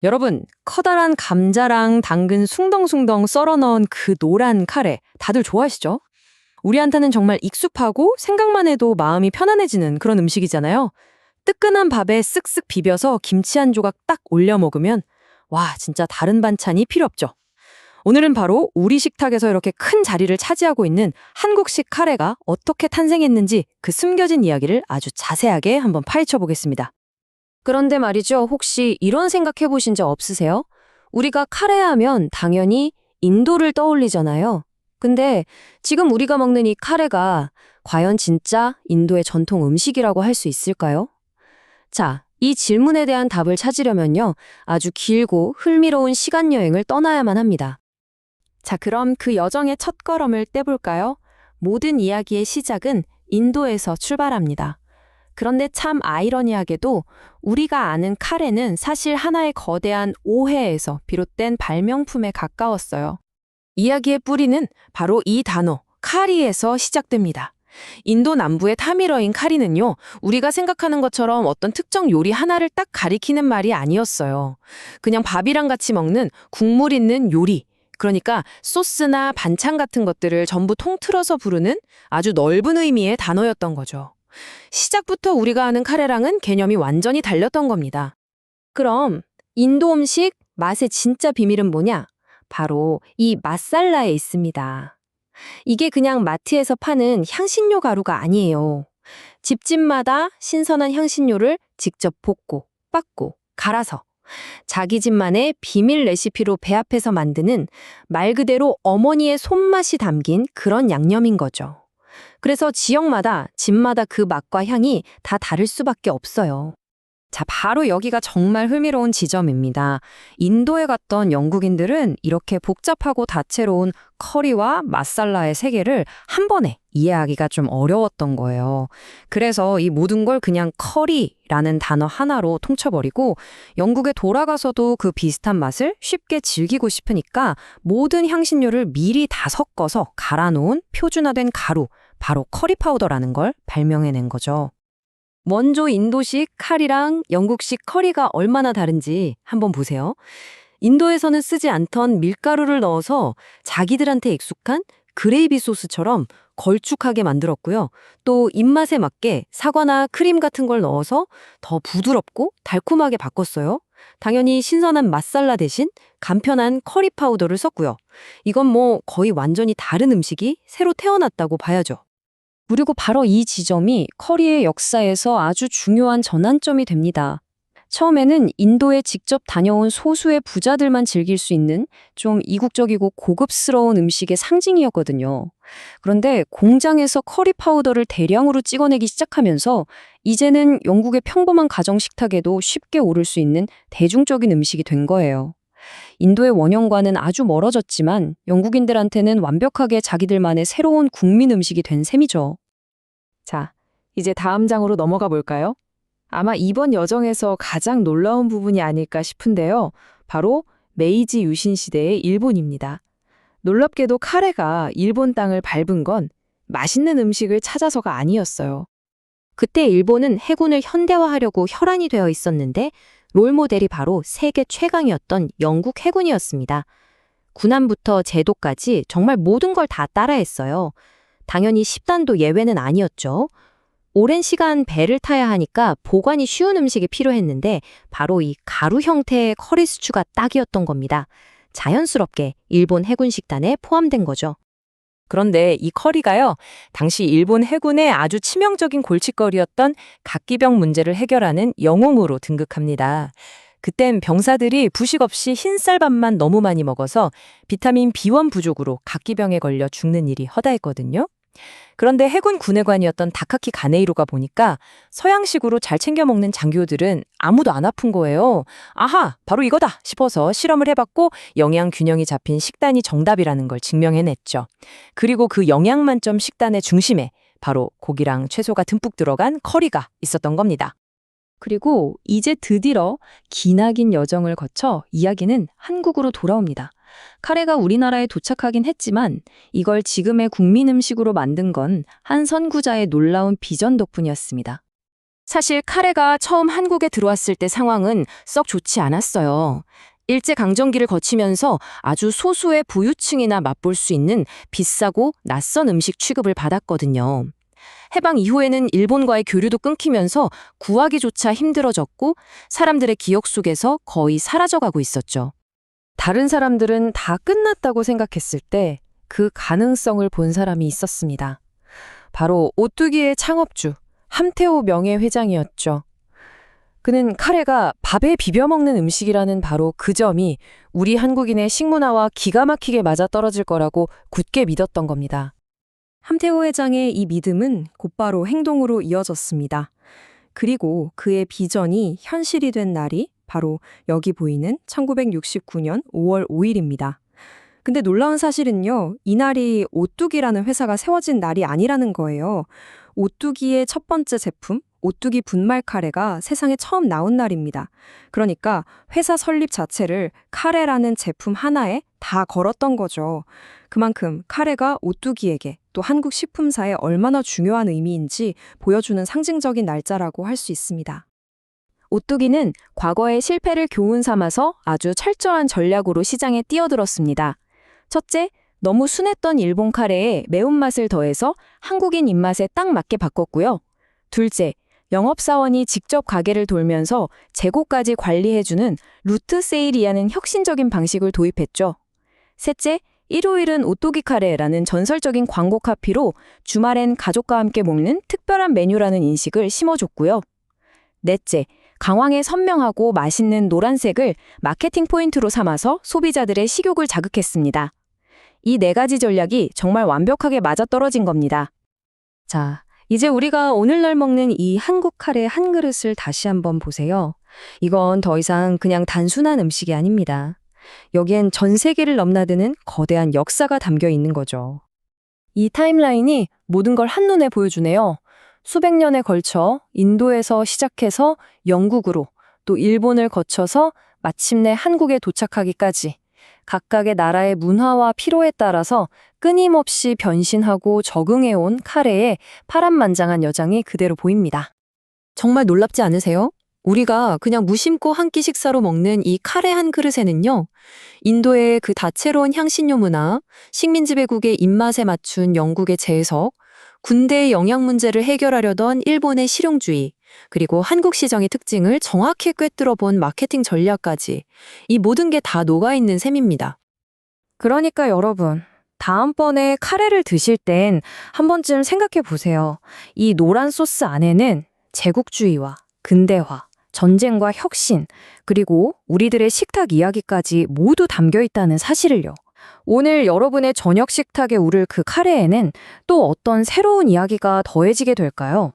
여러분, 커다란 감자랑 당근 숭덩숭덩 썰어 넣은 그 노란 카레 다들 좋아하시죠? 우리한테는 정말 익숙하고 생각만 해도 마음이 편안해지는 그런 음식이잖아요. 뜨끈한 밥에 쓱쓱 비벼서 김치 한 조각 딱 올려 먹으면 와, 진짜 다른 반찬이 필요 없죠. 오늘은 바로 우리 식탁에서 이렇게 큰 자리를 차지하고 있는 한국식 카레가 어떻게 탄생했는지 그 숨겨진 이야기를 아주 자세하게 한번 파헤쳐 보겠습니다. 그런데 말이죠. 혹시 이런 생각해 보신 적 없으세요? 우리가 카레 하면 당연히 인도를 떠올리잖아요. 근데 지금 우리가 먹는 이 카레가 과연 진짜 인도의 전통 음식이라고 할 수 있을까요? 자, 이 질문에 대한 답을 찾으려면요. 아주 길고 흥미로운 시간 여행을 떠나야만 합니다. 자, 그럼 그 여정의 첫걸음을 떼볼까요? 모든 이야기의 시작은 인도에서 출발합니다. 그런데 참 아이러니하게도 우리가 아는 카레는 사실 하나의 거대한 오해에서 비롯된 발명품에 가까웠어요. 이야기의 뿌리는 바로 이 단어, 카리에서 시작됩니다. 인도 남부의 타미러인 카리는요, 우리가 생각하는 것처럼 어떤 특정 요리 하나를 딱 가리키는 말이 아니었어요. 그냥 밥이랑 같이 먹는 국물 있는 요리, 그러니까 소스나 반찬 같은 것들을 전부 통틀어서 부르는 아주 넓은 의미의 단어였던 거죠. 시작부터 우리가 아는 카레랑은 개념이 완전히 달렸던 겁니다. 그럼 인도 음식 맛의 진짜 비밀은 뭐냐? 바로 이 마살라에 있습니다. 이게 그냥 마트에서 파는 향신료 가루가 아니에요. 집집마다 신선한 향신료를 직접 볶고, 빻고, 갈아서 자기 집만의 비밀 레시피로 배합해서 만드는 말 그대로 어머니의 손맛이 담긴 그런 양념인 거죠. 그래서 지역마다, 집마다 그 맛과 향이 다 다를 수밖에 없어요. 자, 바로 여기가 정말 흥미로운 지점입니다. 인도에 갔던 영국인들은 이렇게 복잡하고 다채로운 커리와 마살라의 세계를 한 번에 이해하기가 좀 어려웠던 거예요. 그래서 이 모든 걸 그냥 커리라는 단어 하나로 통쳐버리고 영국에 돌아가서도 그 비슷한 맛을 쉽게 즐기고 싶으니까 모든 향신료를 미리 다 섞어서 갈아놓은 표준화된 가루, 바로 커리 파우더라는 걸 발명해낸 거죠. 먼저 인도식 카리랑 영국식 커리가 얼마나 다른지 한번 보세요. 인도에서는 쓰지 않던 밀가루를 넣어서 자기들한테 익숙한 그레이비 소스처럼 걸쭉하게 만들었고요. 또 입맛에 맞게 사과나 크림 같은 걸 넣어서 더 부드럽고 달콤하게 바꿨어요. 당연히 신선한 마살라 대신 간편한 커리 파우더를 썼고요. 이건 뭐 거의 완전히 다른 음식이 새로 태어났다고 봐야죠. 그리고 바로 이 지점이 커리의 역사에서 아주 중요한 전환점이 됩니다. 처음에는 인도에 직접 다녀온 소수의 부자들만 즐길 수 있는 좀 이국적이고 고급스러운 음식의 상징이었거든요. 그런데 공장에서 커리 파우더를 대량으로 찍어내기 시작하면서 이제는 영국의 평범한 가정 식탁에도 쉽게 오를 수 있는 대중적인 음식이 된 거예요. 인도의 원형과는 아주 멀어졌지만 영국인들한테는 완벽하게 자기들만의 새로운 국민 음식이 된 셈이죠. 자, 이제 다음 장으로 넘어가 볼까요? 아마 이번 여정에서 가장 놀라운 부분이 아닐까 싶은데요. 바로 메이지 유신 시대의 일본입니다. 놀랍게도 카레가 일본 땅을 밟은 건 맛있는 음식을 찾아서가 아니었어요. 그때 일본은 해군을 현대화하려고 혈안이 되어 있었는데 롤모델이 바로 세계 최강이었던 영국 해군이었습니다. 군함부터 제도까지 정말 모든 걸 다 따라했어요. 당연히 식단도 예외는 아니었죠. 오랜 시간 배를 타야 하니까 보관이 쉬운 음식이 필요했는데 바로 이 가루 형태의 커리 스튜가 딱이었던 겁니다. 자연스럽게 일본 해군 식단에 포함된 거죠. 그런데 이 커리가요, 당시 일본 해군의 아주 치명적인 골칫거리였던 각기병 문제를 해결하는 영웅으로 등극합니다. 그땐 병사들이 부식 없이 흰쌀밥만 너무 많이 먹어서 비타민 B1 부족으로 각기병에 걸려 죽는 일이 허다했거든요. 그런데 해군 군의관이었던 다카키 가네이로가 보니까 서양식으로 잘 챙겨 먹는 장교들은 아무도 안 아픈 거예요. 아하, 바로 이거다 싶어서 실험을 해봤고 영양 균형이 잡힌 식단이 정답이라는 걸 증명해냈죠. 그리고 그 영양 만점 식단의 중심에 바로 고기랑 채소가 듬뿍 들어간 커리가 있었던 겁니다. 그리고 이제 드디어 기나긴 여정을 거쳐 이야기는 한국으로 돌아옵니다. 카레가 우리나라에 도착하긴 했지만 이걸 지금의 국민 음식으로 만든 건 한 선구자의 놀라운 비전 덕분이었습니다. 사실 카레가 처음 한국에 들어왔을 때 상황은 썩 좋지 않았어요. 일제강점기를 거치면서 아주 소수의 부유층이나 맛볼 수 있는 비싸고 낯선 음식 취급을 받았거든요. 해방 이후에는 일본과의 교류도 끊기면서 구하기조차 힘들어졌고 사람들의 기억 속에서 거의 사라져가고 있었죠. 다른 사람들은 다 끝났다고 생각했을 때 그 가능성을 본 사람이 있었습니다. 바로 오뚜기의 창업주 함태호 명예회장이었죠. 그는 카레가 밥에 비벼 먹는 음식이라는 바로 그 점이 우리 한국인의 식문화와 기가 막히게 맞아떨어질 거라고 굳게 믿었던 겁니다. 함태호 회장의 이 믿음은 곧바로 행동으로 이어졌습니다. 그리고 그의 비전이 현실이 된 날이 바로 여기 보이는 1969년 5월 5일입니다. 근데 놀라운 사실은요, 이날이 오뚜기라는 회사가 세워진 날이 아니라는 거예요. 오뚜기의 첫 번째 제품, 오뚜기 분말 카레가 세상에 처음 나온 날입니다. 그러니까 회사 설립 자체를 카레라는 제품 하나에 다 걸었던 거죠. 그만큼 카레가 오뚜기에게 또 한국 식품사에 얼마나 중요한 의미인지 보여주는 상징적인 날짜라고 할 수 있습니다. 오뚜기는 과거의 실패를 교훈 삼아서 아주 철저한 전략으로 시장에 뛰어들었습니다. 첫째, 너무 순했던 일본 카레에 매운맛을 더해서 한국인 입맛에 딱 맞게 바꿨고요. 둘째, 영업사원이 직접 가게를 돌면서 재고까지 관리해주는 루트 세일이라는 혁신적인 방식을 도입했죠. 셋째, 일요일은 오뚜기 카레라는 전설적인 광고 카피로 주말엔 가족과 함께 먹는 특별한 메뉴라는 인식을 심어줬고요. 넷째, 강황의 선명하고 맛있는 노란색을 마케팅 포인트로 삼아서 소비자들의 식욕을 자극했습니다. 이 네 가지 전략이 정말 완벽하게 맞아떨어진 겁니다. 자, 이제 우리가 오늘날 먹는 이 한국 카레 한 그릇을 다시 한번 보세요. 이건 더 이상 그냥 단순한 음식이 아닙니다. 여기엔 전 세계를 넘나드는 거대한 역사가 담겨 있는 거죠. 이 타임라인이 모든 걸 한눈에 보여주네요. 수백 년에 걸쳐 인도에서 시작해서 영국으로 또 일본을 거쳐서 마침내 한국에 도착하기까지 각각의 나라의 문화와 필요에 따라서 끊임없이 변신하고 적응해온 카레의 파란만장한 여장이 그대로 보입니다. 정말 놀랍지 않으세요? 우리가 그냥 무심코 한 끼 식사로 먹는 이 카레 한 그릇에는요, 인도의 그 다채로운 향신료 문화, 식민 지배국의 입맛에 맞춘 영국의 재해석, 군대의 영양 문제를 해결하려던 일본의 실용주의, 그리고 한국 시장의 특징을 정확히 꿰뚫어 본 마케팅 전략까지 이 모든 게 다 녹아있는 셈입니다. 그러니까 여러분, 다음번에 카레를 드실 땐 한 번쯤 생각해 보세요. 이 노란 소스 안에는 제국주의와 근대화, 전쟁과 혁신, 그리고 우리들의 식탁 이야기까지 모두 담겨 있다는 사실을요. 오늘 여러분의 저녁 식탁에 오를 그 카레에는 또 어떤 새로운 이야기가 더해지게 될까요?